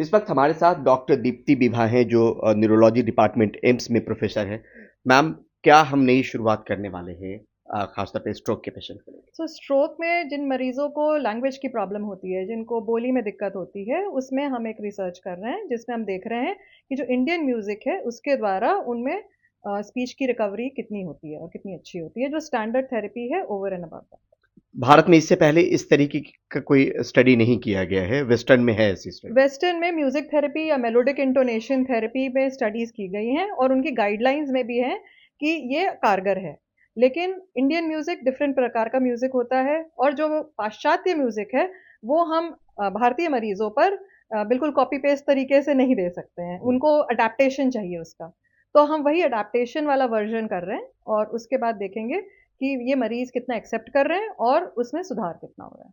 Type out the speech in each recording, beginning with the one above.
इस वक्त हमारे साथ डॉक्टर दीप्ति बिभा हैं जो न्यूरोलॉजी डिपार्टमेंट एम्स में प्रोफेसर हैं। मैम, क्या हम नई शुरुआत करने वाले हैं खासतौर पे स्ट्रोक के पेशेंट के लिए? स्ट्रोक में जिन मरीजों को लैंग्वेज की प्रॉब्लम होती है, जिनको बोली में दिक्कत होती है, उसमें हम एक रिसर्च कर रहे हैं, जिसमें हम देख रहे हैं कि जो इंडियन म्यूज़िक है, उसके द्वारा उनमें स्पीच की रिकवरी कितनी होती है और कितनी अच्छी होती है, जो स्टैंडर्ड थेरेपी है over and above that. Bharat में इससे पहले इस तरीके का कोई स्टडी नहीं किया गया है, वेस्टर्न में है ऐसी स्टडी? वेस्टर्न में म्यूज़िक थेरेपी या मेलोडिक इंटोनेशन थेरेपी में स्टडीज़ की गई हैं और उनकी गाइडलाइंस में भी है कि ये कारगर है। लेकिन इंडियन म्यूज़िक डिफरेंट प्रकार का म्यूज़िक होता है और जो पाश्चात्य म्यूज़िक है, वो हम भारतीय मरीज़ों पर बिल्कुल कॉपी पेस्ट तरीके से नहीं दे सकते हैं। उनको अडैप्टेशन चाहिए उसका। तो हम वही अडैप्टेशन वाला वर्ज़न कर रहे हैं और उसके बाद देखेंगे कि ये मरीज़ कितना एक्सेप्ट कर रहे हैं और उसमें सुधार कितना हो रहा है।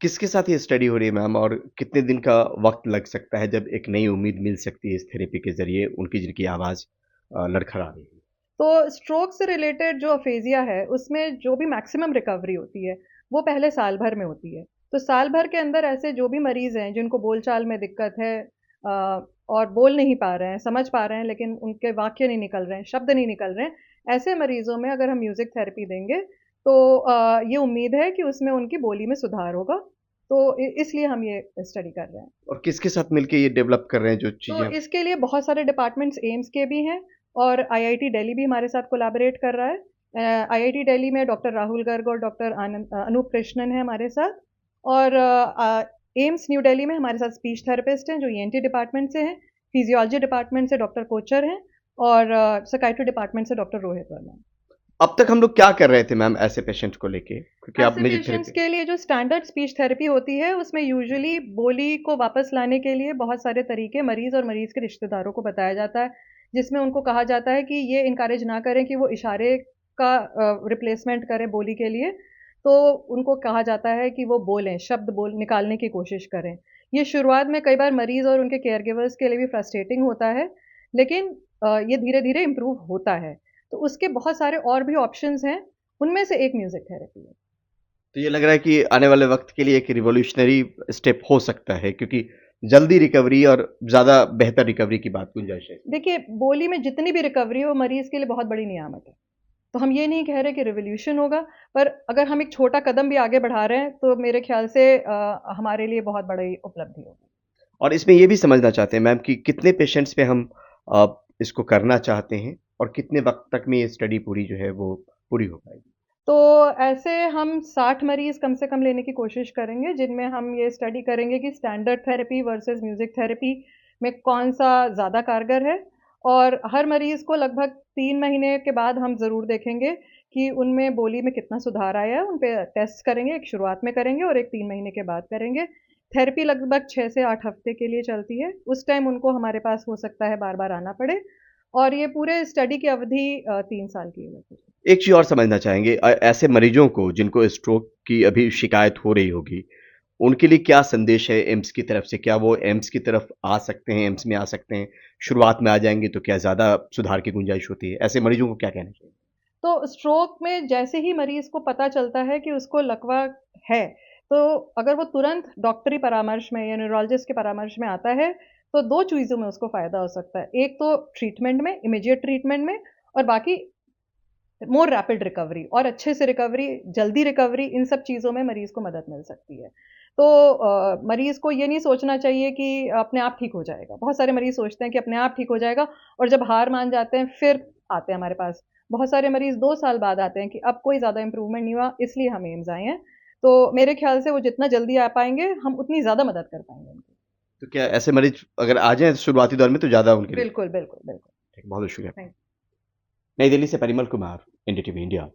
किसके साथ ये स्टडी हो रही है मैम, और कितने दिन का वक्त लग सकता है जब एक नई उम्मीद मिल सकती है इस थेरेपी के जरिए उनकी जिनकी आवाज़ लड़खड़ा रही है? तो स्ट्रोक से रिलेटेड जो अफेजिया है उसमें जो भी मैक्सिमम रिकवरी होती है वो पहले साल भर में होती है। तो साल भर के अंदर ऐसे जो भी मरीज हैं जिनको बोलचाल में दिक्कत है और बोल नहीं पा रहे हैं, समझ पा रहे हैं लेकिन उनके वाक्य नहीं निकल रहे हैं, शब्द नहीं निकल रहे हैं, ऐसे मरीजों में अगर हम म्यूजिक थेरेपी देंगे तो ये उम्मीद है कि उसमें उनकी बोली में सुधार होगा। तो इसलिए हम ये स्टडी कर रहे हैं। और किसके साथ मिलके ये डेवलप कर रहे हैं जो तो चीज़ें? इसके लिए बहुत सारे डिपार्टमेंट्स एम्स के भी हैं और आईआईटी दिल्ली भी हमारे साथ कोलैबोरेट कर रहा है। आईआईटी दिल्ली में डॉक्टर राहुल गर्ग और डॉक्टर अनूप कृष्णन है हमारे साथ और एम्स न्यू दिल्ली में हमारे साथ स्पीच थेरेपिस्ट हैं जो ईएनटी डिपार्टमेंट से हैं, फिजियोलॉजी डिपार्टमेंट से डॉक्टर कोचर हैं और साइकाइट्री डिपार्टमेंट से डॉक्टर रोहित वर्मा। अब तक हम लोग क्या कर रहे थे मैम ऐसे पेशेंट को लेके? क्योंकि ऐसे आपने जो पेशेंट्स थेरेपी। के लिए जो स्टैंडर्ड स्पीच थेरेपी होती है उसमें यूजुअली बोली को वापस लाने के लिए बहुत सारे तरीके मरीज और मरीज के रिश्तेदारों को बताया जाता है, जिसमें उनको कहा जाता है कि ये इनकरेज ना करें कि वो इशारे का रिप्लेसमेंट करें बोली के लिए। तो उनको कहा जाता है कि वो बोलें, शब्द बोल निकालने की कोशिश करें। ये शुरुआत में कई बार मरीज और उनके केयर गिवर्स के लिए भी फ्रस्ट्रेटिंग होता है, लेकिन ये धीरे धीरे इम्प्रूव होता है। तो उसके बहुत सारे और भी ऑप्शंस हैं, उनमें से एक म्यूजिक थेरेपी है। तो ये लग रहा है कि आने वाले वक्त के लिए एक रिवॉल्यूशनरी स्टेप हो सकता है, क्योंकि जल्दी रिकवरी और ज़्यादा बेहतर रिकवरी की बात गुंजाइश है इसमें। देखिए, बोली में जितनी भी रिकवरी हो मरीज़ के लिए बहुत बड़ी नियामत है। तो हम ये नहीं कह रहे कि रिवॉल्यूशन होगा, पर अगर हम एक छोटा कदम भी आगे बढ़ा रहे हैं, तो मेरे ख़्याल से हमारे लिए बहुत बड़ी उपलब्धि होगी। और इसमें ये भी समझना चाहते हैं मैम कि कितने पेशेंट्स पे हम इसको करना चाहते हैं और कितने वक्त तक में ये स्टडी पूरी जो है वो पूरी हो पाएगी? तो ऐसे हम 60 मरीज़ कम से कम लेने की कोशिश करेंगे, जिनमें हम ये स्टडी करेंगे कि standard therapy versus music therapy में कौन-सा ज़्यादा कारगर है और हर मरीज़ को लगभग 3 महीने के बाद हम ज़रूर देखेंगे कि उनमें बोली में कितना सुधार आया है। उन पे टेस्ट करेंगे, एक शुरुआत में करेंगे और एक 3 महीने के बाद करेंगे। थेरेपी लगभग 6 से 8 हफ़्ते के लिए चलती है। उस टाइम उनको हमारे पास हो सकता है बार-बार आना पड़े और ये पूरे स्टडी की अवधि 3 साल की है लगभग। एक चीज़ और समझना चाहेंगे, ऐसे मरीजों को जिनको स्ट्रोक की अभी शिकायत हो रही होगी, उनके लिए क्या संदेश है एम्स की तरफ से? क्या वो एम्स की तरफ आ सकते हैं, एम्स में आ सकते हैं? शुरुआत में आ जाएँगे तो क्या ज़्यादा सुधार की गुंजाइश होती है? ऐसे मरीजों को क्या कहना चाहिए? तो स्ट्रोक में जैसे ही मरीज को पता चलता है कि उसको लकवा है, तो अगर वो तुरंत डॉक्टरी परामर्श में या न्यूरोलॉजिस्ट के परामर्श में आता है, तो 2 चीज़ों में उसको फ़ायदा हो सकता है। एक तो ट्रीटमेंट में, इमीडिएट ट्रीटमेंट में और बाकी मोर रैपिड रिकवरी और अच्छे से रिकवरी, जल्दी रिकवरी, इन सब चीज़ों में मरीज़ को मदद मिल सकती है। तो मरीज़ को ये नहीं सोचना चाहिए कि अपने आप ठीक हो जाएगा। बहुत सारे मरीज़ सोचते हैं कि अपने आप ठीक हो जाएगा और जब हार मान जाते हैं, फिर आते हैं हमारे पास। बहुत सारे मरीज़ 2 साल बाद आते हैं कि अब कोई ज़्यादा इम्प्रूवमेंट नहीं हुआ, इसलिए हम एम्स आए हैं। तो मेरे ख़्याल से वो जितना जल्दी आ पाएँगे, हम उतनी ज़्यादा मदद कर पाएँगे उनकी। तो क्या ऐसे मरीज अगर आ जाएँ शुरुआती दौर में तो ज़्यादा उनके लिए? बिल्कुल, बिल्कुल, बिल्कुल। ठीक, बहुत-बहुत शुक्रिया। थैंक नई दिल्ली से परिमल कुमार, एनडीटीवी इंडिया।